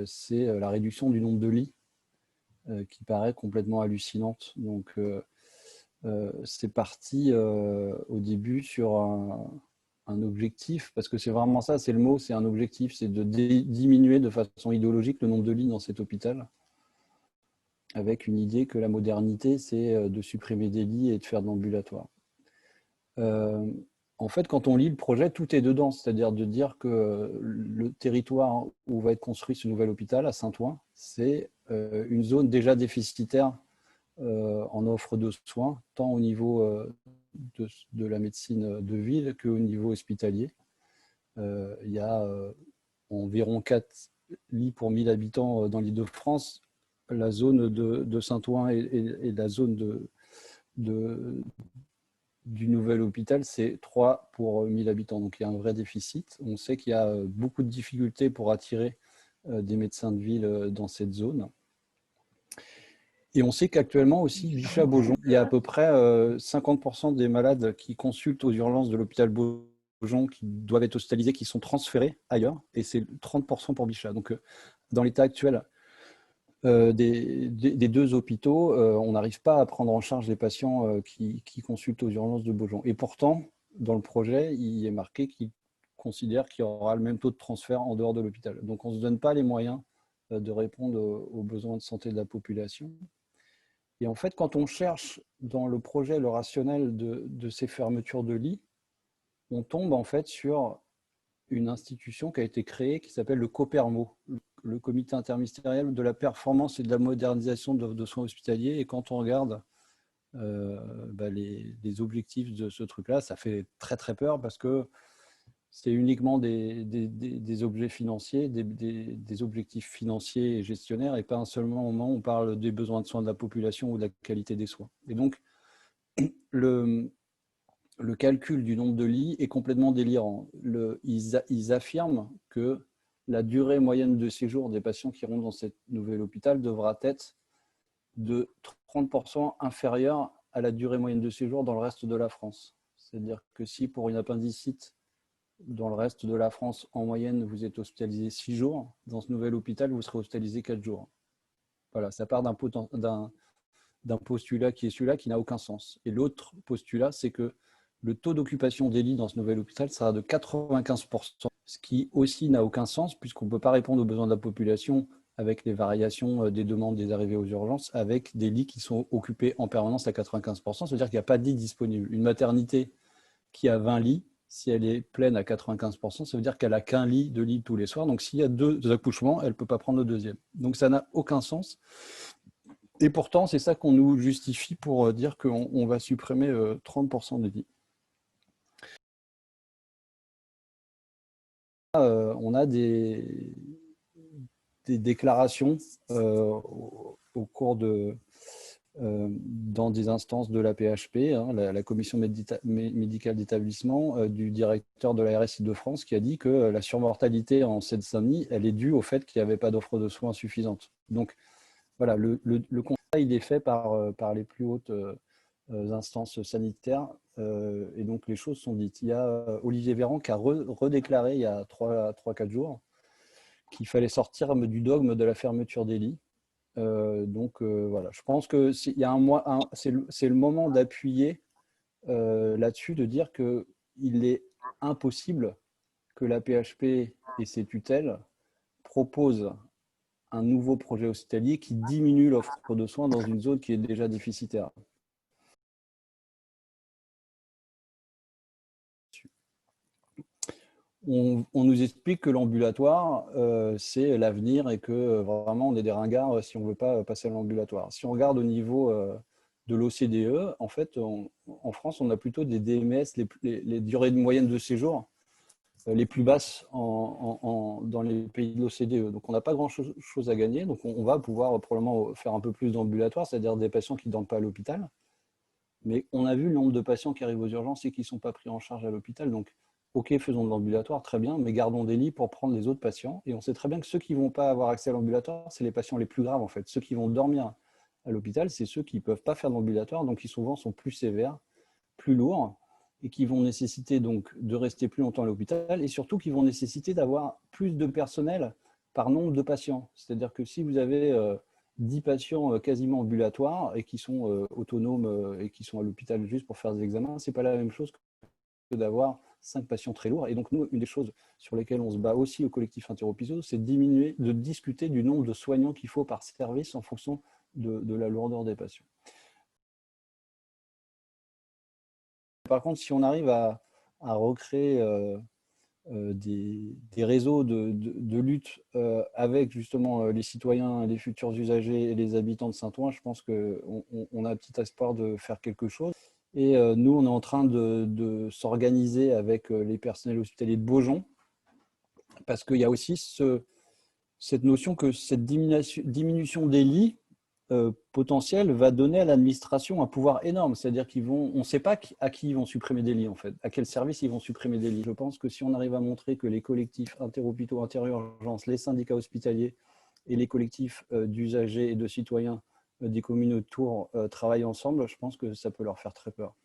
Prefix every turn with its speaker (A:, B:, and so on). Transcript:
A: c'est la réduction du nombre de lits qui paraît complètement hallucinante. Donc, c'est parti au début sur un objectif, parce que c'est vraiment ça, c'est le mot, c'est un objectif, c'est de diminuer de façon idéologique le nombre de lits dans cet hôpital, avec une idée que la modernité, c'est de supprimer des lits et de faire de l'ambulatoire. En fait, quand on lit le projet, tout est dedans, c'est-à-dire de dire que le territoire où va être construit ce nouvel hôpital, à Saint-Ouen, c'est une zone déjà déficitaire en offre de soins, tant au niveau de la médecine de ville qu'au niveau hospitalier. Il y a environ 4 lits pour 1000 habitants dans l'Île-de-France. La zone de Saint-Ouen et la zone du nouvel hôpital, c'est 3 pour 1000 habitants. Donc il y a un vrai déficit. On sait qu'il y a beaucoup de difficultés pour attirer des médecins de ville dans cette zone. Et on sait qu'actuellement aussi, Bichat-Beaujon, il y a à peu près 50% des malades qui consultent aux urgences de l'hôpital Beaujon, qui doivent être hospitalisés, qui sont transférés ailleurs, et c'est 30% pour Bichat. Donc, dans l'état actuel des deux hôpitaux, on n'arrive pas à prendre en charge les patients qui consultent aux urgences de Beaujon. Et pourtant, dans le projet, il est marqué qu'il considère qu'il y aura le même taux de transfert en dehors de l'hôpital. Donc, on ne se donne pas les moyens de répondre aux besoins de santé de la population. Et en fait, quand on cherche dans le projet le rationnel de ces fermetures de lits, on tombe en fait sur une institution qui a été créée qui s'appelle le COPERMO, le Comité interministériel de la performance et de la modernisation de soins hospitaliers. Et quand on regarde les objectifs de ce truc-là, ça fait très très peur parce que c'est uniquement des objets financiers, des objectifs financiers et gestionnaires, et pas un seul moment où on parle des besoins de soins de la population ou de la qualité des soins. Et donc, le calcul du nombre de lits est complètement délirant. Ils affirment que la durée moyenne de séjour des patients qui iront dans ce nouvel hôpital devra être de 30% inférieure à la durée moyenne de séjour dans le reste de la France. C'est-à-dire que si pour une appendicite, dans le reste de la France, en moyenne, vous êtes hospitalisé 6 jours. Dans ce nouvel hôpital, vous serez hospitalisé 4 jours. Voilà, ça part d'un postulat qui est celui-là, qui n'a aucun sens. Et l'autre postulat, c'est que le taux d'occupation des lits dans ce nouvel hôpital sera de 95%, ce qui aussi n'a aucun sens, puisqu'on ne peut pas répondre aux besoins de la population avec les variations des demandes des arrivées aux urgences, avec des lits qui sont occupés en permanence à 95%, c'est-à-dire qu'il n'y a pas de lit disponible. Une maternité qui a 20 lits, si elle est pleine à 95%, ça veut dire qu'elle n'a qu'un lit de lit tous les soirs. Donc, s'il y a 2 accouchements, elle ne peut pas prendre le deuxième. Donc, ça n'a aucun sens. Et pourtant, c'est ça qu'on nous justifie pour dire qu'on va supprimer 30% des lits. On a des déclarations au cours dans des instances de la PHP, la commission médicale d'établissement, du directeur de la RS Île-de-France, qui a dit que la surmortalité en Seine-Saint-Denis, elle est due au fait qu'il n'y avait pas d'offre de soins suffisante. Donc voilà, le constat, il est fait par les plus hautes instances sanitaires, et donc les choses sont dites. Il y a Olivier Véran qui a redéclaré il y a 3-4 jours qu'il fallait sortir du dogme de la fermeture des lits. Voilà, je pense que c'est le moment d'appuyer là-dessus, de dire qu'il est impossible que la PHP et ses tutelles proposent un nouveau projet hospitalier qui diminue l'offre de soins dans une zone qui est déjà déficitaire. On nous explique que l'ambulatoire, c'est l'avenir et que vraiment on est des ringards si on ne veut pas passer à l'ambulatoire. Si on regarde au niveau de l'OCDE, en fait, en France, on a plutôt des DMS, les durées moyennes de séjour les plus basses dans les pays de l'OCDE. Donc on n'a pas grand-chose à gagner. Donc on va pouvoir probablement faire un peu plus d'ambulatoire, c'est-à-dire des patients qui ne dorment pas à l'hôpital. Mais on a vu le nombre de patients qui arrivent aux urgences et qui ne sont pas pris en charge à l'hôpital. Donc, ok, faisons de l'ambulatoire, très bien, mais gardons des lits pour prendre les autres patients. Et on sait très bien que ceux qui ne vont pas avoir accès à l'ambulatoire, c'est les patients les plus graves, en fait. Ceux qui vont dormir à l'hôpital, c'est ceux qui ne peuvent pas faire de l'ambulatoire, donc qui souvent sont plus sévères, plus lourds, et qui vont nécessiter donc de rester plus longtemps à l'hôpital, et surtout qui vont nécessiter d'avoir plus de personnel par nombre de patients. C'est-à-dire que si vous avez 10 patients quasiment ambulatoires et qui sont autonomes et qui sont à l'hôpital juste pour faire des examens, ce n'est pas la même chose que d'avoir 5 patients très lourds. Et donc, nous, une des choses sur lesquelles on se bat aussi au collectif Interopiso, c'est de discuter du nombre de soignants qu'il faut par service en fonction de la lourdeur des patients. Par contre, si on arrive à recréer des réseaux de lutte avec justement les citoyens, les futurs usagers et les habitants de Saint-Ouen, je pense qu'on a un petit espoir de faire quelque chose. Et nous, on est en train de s'organiser avec les personnels hospitaliers de Beaujon, parce qu'il y a aussi cette notion que cette diminution des lits potentiels va donner à l'administration un pouvoir énorme. C'est-à-dire on ne sait pas à qui ils vont supprimer des lits, en fait, à quel service ils vont supprimer des lits. Je pense que si on arrive à montrer que les collectifs interhôpitaux, interurgences, les syndicats hospitaliers et les collectifs d'usagers et de citoyens des communes autour travaillent ensemble, je pense que ça peut leur faire très peur.